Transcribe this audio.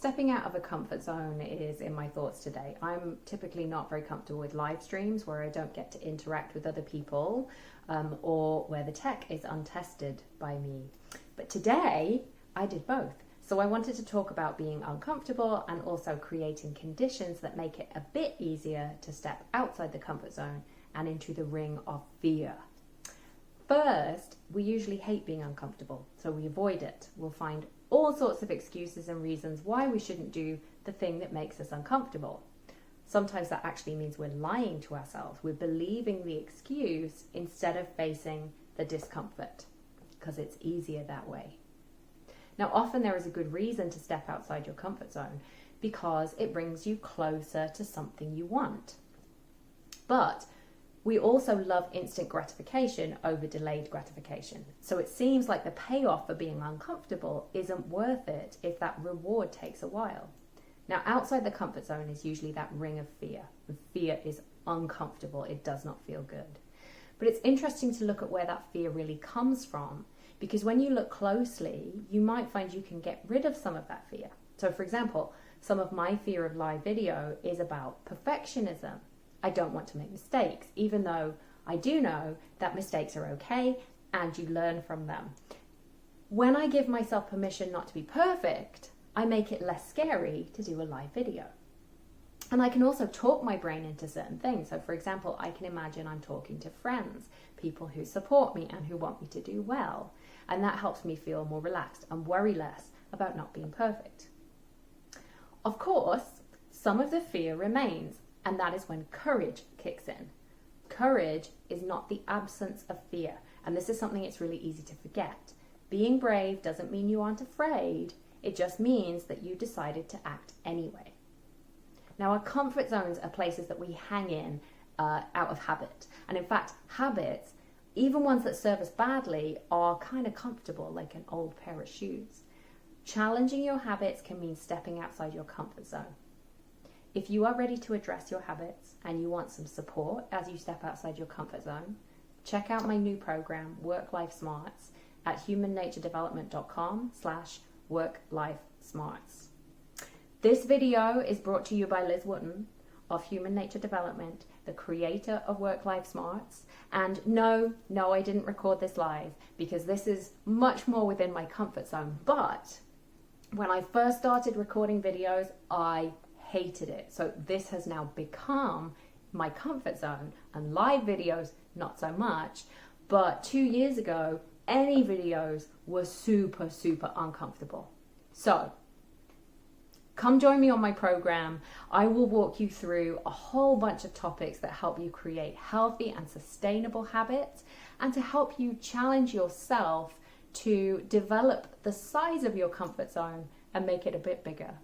Stepping out of a comfort zone is in my thoughts today. I'm typically not very comfortable with live streams where I don't get to interact with other people or where the tech is untested by me. But today I did both. So I wanted to talk about being uncomfortable and also creating conditions that make it a bit easier to step outside the comfort zone and into the ring of fear. First, we usually hate being uncomfortable, so we avoid it. We'll find all sorts of excuses and reasons why we shouldn't do the thing that makes us uncomfortable. Sometimes that actually means we're lying to ourselves. We're believing the excuse instead of facing the discomfort because it's easier that way. Now, often there is a good reason to step outside your comfort zone because it brings you closer to something you want. But we also love instant gratification over delayed gratification. So it seems like the payoff for being uncomfortable isn't worth it if that reward takes a while. Now, outside the comfort zone is usually that ring of fear. Fear is uncomfortable. It does not feel good. But it's interesting to look at where that fear really comes from, because when you look closely, you might find you can get rid of some of that fear. So for example, some of my fear of live video is about perfectionism. I don't want to make mistakes, even though I do know that mistakes are okay and you learn from them. When I give myself permission not to be perfect, I make it less scary to do a live video. And I can also talk my brain into certain things. So for example, I can imagine I'm talking to friends, people who support me and who want me to do well. And that helps me feel more relaxed and worry less about not being perfect. Of course, some of the fear remains. And that is when courage kicks in. Courage is not the absence of fear. And this is something it's really easy to forget. Being brave doesn't mean you aren't afraid. It just means that you decided to act anyway. Now, our comfort zones are places that we hang in out of habit. And in fact, habits, even ones that serve us badly, are kind of comfortable, like an old pair of shoes. Challenging your habits can mean stepping outside your comfort zone. If you are ready to address your habits and you want some support as you step outside your comfort zone, check out my new program, Work Life Smarts, at humannaturedevelopment.com/worklifesmarts. This video is brought to you by Liz Wootton of Human Nature Development, the creator of Work Life Smarts. And no, I didn't record this live because this is much more within my comfort zone. But when I first started recording videos, I hated it. So this has now become my comfort zone, and live videos not so much. But 2 years ago, any videos were super uncomfortable. So come join me on my program. I will walk you through a whole bunch of topics that help you create healthy and sustainable habits and to help you challenge yourself to develop the size of your comfort zone and make it a bit bigger.